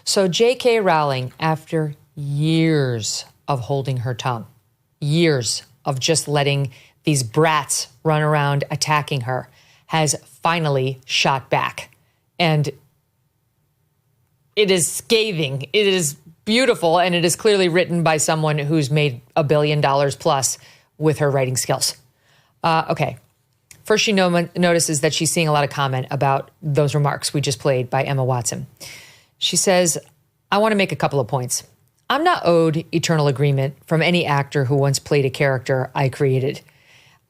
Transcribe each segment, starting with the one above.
So J.K. Rowling, after years of holding her tongue, years of just letting these brats run around attacking her, has finally shot back. And it is scathing. It is beautiful, and it is clearly written by someone who's made $1 billion plus with her writing skills. Okay. First, she notices that she's seeing a lot of comment about those remarks we just played by Emma Watson. She says, I want to make a couple of points. I'm not owed eternal agreement from any actor who once played a character I created.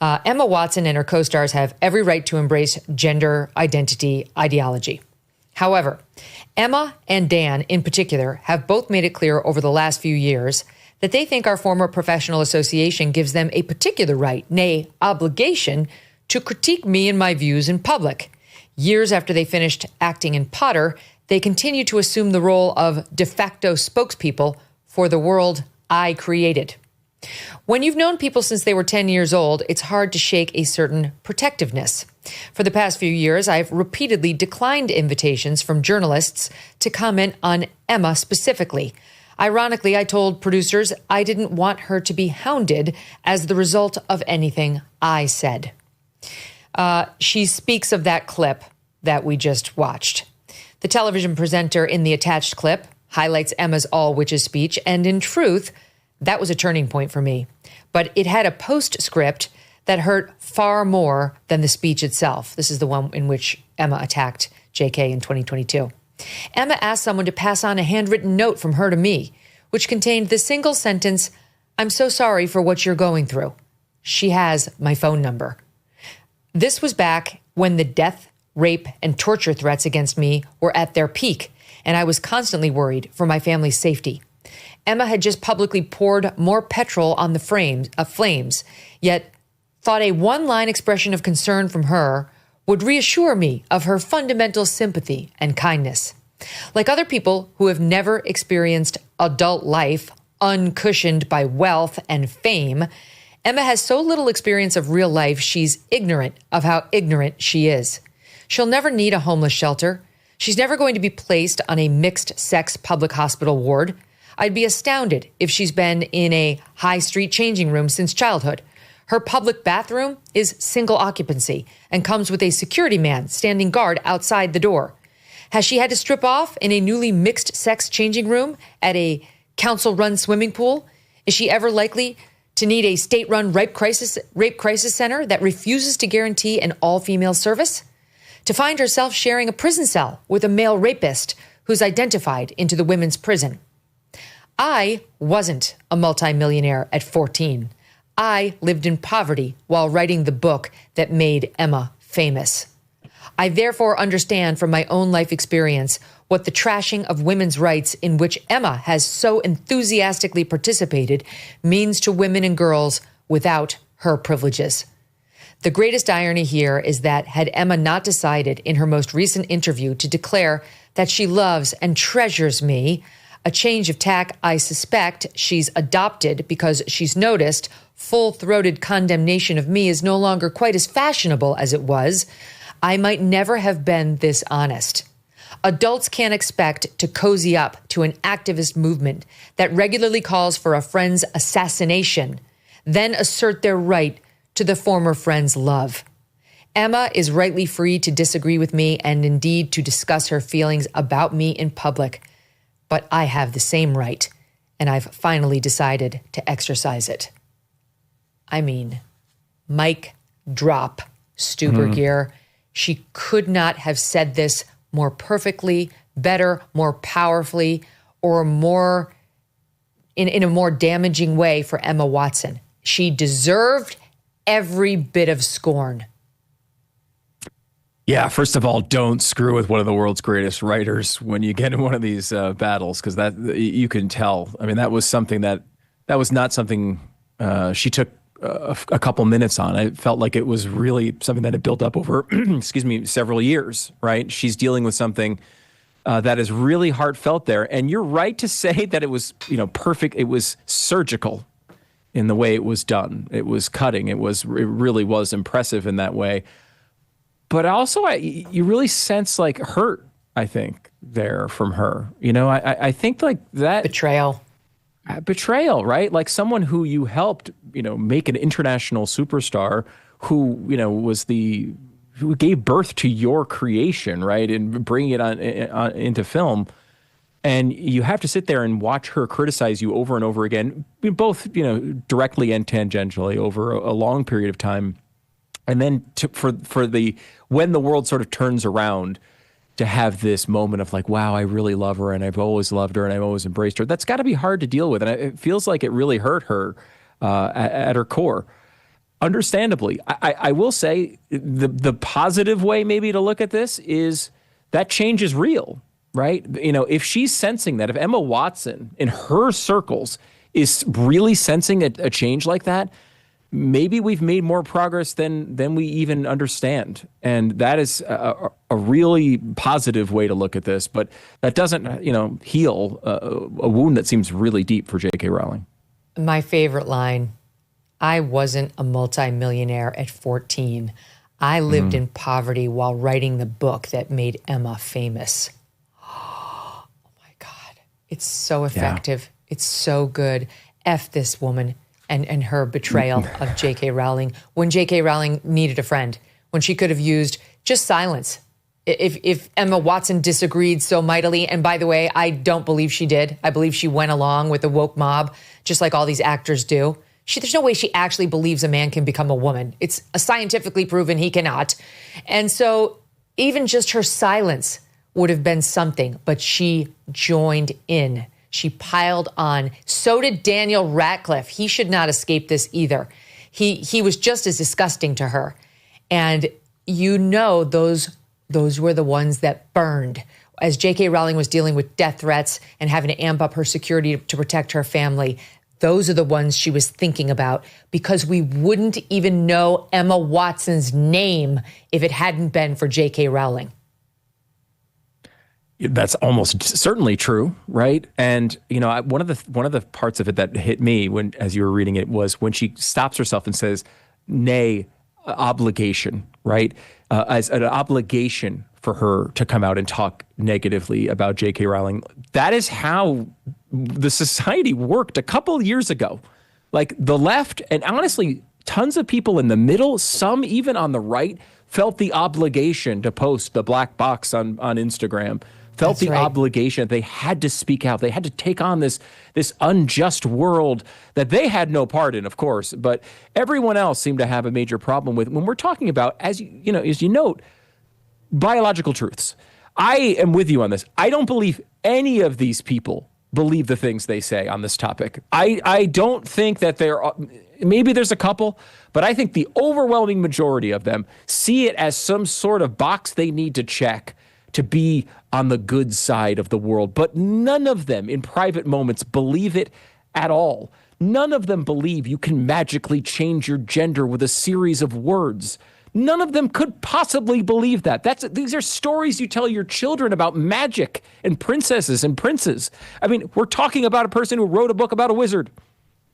Emma Watson and her co-stars have every right to embrace gender identity ideology. However, Emma and Dan in particular have both made it clear over the last few years that they think our former professional association gives them a particular right, nay, obligation, to critique me and my views in public. Years after they finished acting in Potter, they continue to assume the role of de facto spokespeople for the world I created. When you've known people since they were 10 years old, it's hard to shake a certain protectiveness. For the past few years, I've repeatedly declined invitations from journalists to comment on Emma specifically. Ironically, I told producers I didn't want her to be hounded as the result of anything I said. She speaks of that clip that we just watched. The television presenter in the attached clip highlights Emma's all witches speech, and in truth, that was a turning point for me. But it had a postscript that hurt far more than the speech itself. This is the one in which Emma attacked JK in 2022. Emma asked someone to pass on a handwritten note from her to me, which contained the single sentence, I'm so sorry for what you're going through. She has my phone number. This was back when the death, rape, and torture threats against me were at their peak, and I was constantly worried for my family's safety. Emma had just publicly poured more petrol on the flames, yet thought a one-line expression of concern from her would reassure me of her fundamental sympathy and kindness. Like other people who have never experienced adult life uncushioned by wealth and fame, Emma has so little experience of real life, she's ignorant of how ignorant she is. She'll never need a homeless shelter. She's never going to be placed on a mixed-sex public hospital ward. I'd be astounded if she's been in a high street changing room since childhood. Her public bathroom is single occupancy and comes with a security man standing guard outside the door. Has she had to strip off in a newly mixed-sex changing room at a council-run swimming pool? Is she ever likely to need a state-run rape crisis center that refuses to guarantee an all-female service? To find herself sharing a prison cell with a male rapist who's identified into the women's prison? I wasn't a multimillionaire at 14. I lived in poverty while writing the book that made Emma famous. I therefore understand from my own life experience what the trashing of women's rights in which Emma has so enthusiastically participated means to women and girls without her privileges. The greatest irony here is that had Emma not decided in her most recent interview to declare that she loves and treasures me, a change of tack I suspect she's adopted because she's noticed full-throated condemnation of me is no longer quite as fashionable as it was, I might never have been this honest. Adults can't expect to cozy up to an activist movement that regularly calls for a friend's assassination, then assert their right to the former friend's love. Emma is rightly free to disagree with me and indeed to discuss her feelings about me in public, but I have the same right, and I've finally decided to exercise it. I mean, mic drop, Stu Burguiere. She could not have said this more perfectly, better, more powerfully, or more in a more damaging way for Emma Watson. She deserved every bit of scorn. Yeah, first of all, don't screw with one of the world's greatest writers when you get in one of these battles, because that you can tell. I mean, that was something that was not something she took a couple minutes on. I felt like it was really something that had built up over, several years, right? She's dealing with something that is really heartfelt there. And you're right to say that it was, perfect. It was surgical in the way it was done. It was cutting. It really was impressive in that way. But also, you really sense like hurt, I think, there from her. I think like that betrayal, right? Like someone who you helped, make an international superstar who, who gave birth to your creation, right? And bringing it on into film. And you have to sit there and watch her criticize you over and over again, both, directly and tangentially over a long period of time. And then when the world sort of turns around, to have this moment of like, wow, I really love her and I've always loved her and I've always embraced her. That's got to be hard to deal with. And it feels like it really hurt her at her core. Understandably, I will say the positive way maybe to look at this is that change is real, right? If she's sensing that, if Emma Watson in her circles is really sensing a change like that, maybe we've made more progress than we even understand. And that is a really positive way to look at this. But that doesn't, heal a wound that seems really deep for J.K. Rowling. My favorite line, I wasn't a multimillionaire at 14. I lived in poverty while writing the book that made Emma famous. Oh my God. It's so effective. Yeah. It's so good. F this woman. And her betrayal of J.K. Rowling when J.K. Rowling needed a friend, when she could have used just silence. If Emma Watson disagreed so mightily, and by the way, I don't believe she did. I believe she went along with the woke mob, just like all these actors do. There's no way she actually believes a man can become a woman. It's scientifically proven he cannot. And so even just her silence would have been something, but she joined in. She piled on. So did Daniel Radcliffe. He should not escape this either. He was just as disgusting to her. And those were the ones that burned. As J.K. Rowling was dealing with death threats and having to amp up her security to protect her family, those are the ones she was thinking about, because we wouldn't even know Emma Watson's name if it hadn't been for J.K. Rowling. That's almost certainly true, right? And one of the parts of it that hit me as you were reading it was when she stops herself and says, "Nay, obligation," right? As an obligation for her to come out and talk negatively about J.K. Rowling. That is how the society worked a couple years ago. Like the left, and honestly, tons of people in the middle, some even on the right, felt the obligation to post the black box on Instagram. Felt the obligation. They had to speak out. They had to take on this unjust world that they had no part in, of course, but everyone else seemed to have a major problem with. When we're talking about, as you note, biological truths. I am with you on this. I don't believe any of these people believe the things they say on this topic. I don't think that maybe there's a couple, but I think the overwhelming majority of them see it as some sort of box they need to check to be on the good side of the world. But none of them in private moments believe it at all. None of them believe you can magically change your gender with a series of words. None of them could possibly believe that. These are stories you tell your children about magic and princesses and princes. I mean, we're talking about a person who wrote a book about a wizard.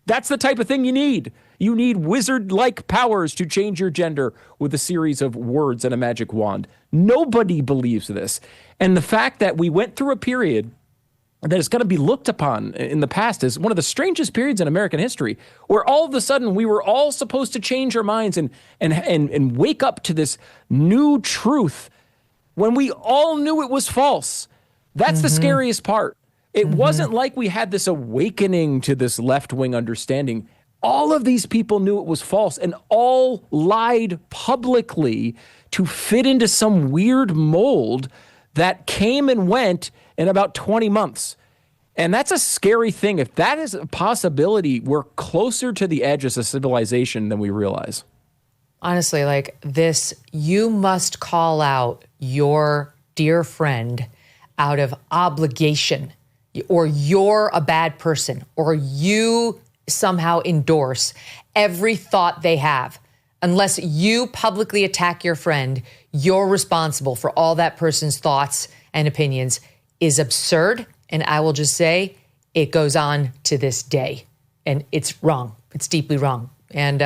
That's the type of thing you need. You need wizard-like powers to change your gender with a series of words and a magic wand. Nobody believes this. And the fact that we went through a period that is going to be looked upon in the past as one of the strangest periods in American history, where all of a sudden we were all supposed to change our minds and wake up to this new truth when we all knew it was false. That's the scariest part. It wasn't like we had this awakening to this left-wing understanding. All of these people knew it was false and all lied publicly to fit into some weird mold that came and went in about 20 months. And that's a scary thing. If that is a possibility, we're closer to the edge as a civilization than we realize. Honestly, like this, you must call out your dear friend out of obligation, or you're a bad person, or you somehow endorse every thought they have. Unless you publicly attack your friend, you're responsible for all that person's thoughts and opinions is absurd. And I will just say it goes on to this day. And it's wrong. It's deeply wrong. And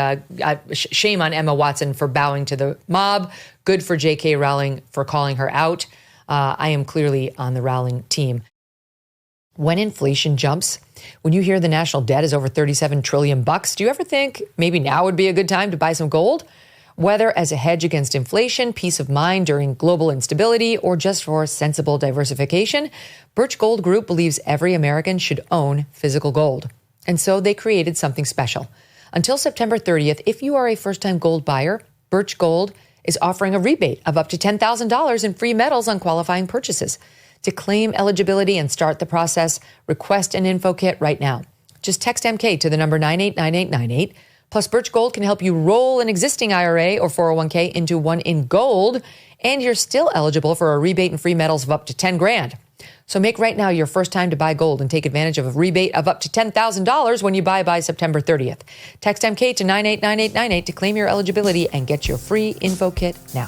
shame on Emma Watson for bowing to the mob. Good for J.K. Rowling for calling her out. I am clearly on the Rowling team. When inflation jumps, when you hear the national debt is over $37 trillion, do you ever think maybe now would be a good time to buy some gold? Whether as a hedge against inflation, peace of mind during global instability, or just for sensible diversification, Birch Gold Group believes every American should own physical gold. And so they created something special. Until September 30th, if you are a first-time gold buyer, Birch Gold is offering a rebate of up to $10,000 in free metals on qualifying purchases. To claim eligibility and start the process, request an info kit right now. Just text MK to the number 989898. Plus, Birch Gold can help you roll an existing IRA or 401k into one in gold, and you're still eligible for a rebate and free metals of up to $10,000. So make right now your first time to buy gold and take advantage of a rebate of up to $10,000 when you buy by September 30th. Text MK to 989898 to claim your eligibility and get your free info kit now.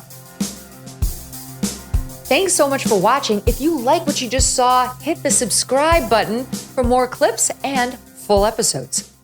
Thanks so much for watching. If you like what you just saw, hit the subscribe button for more clips and full episodes.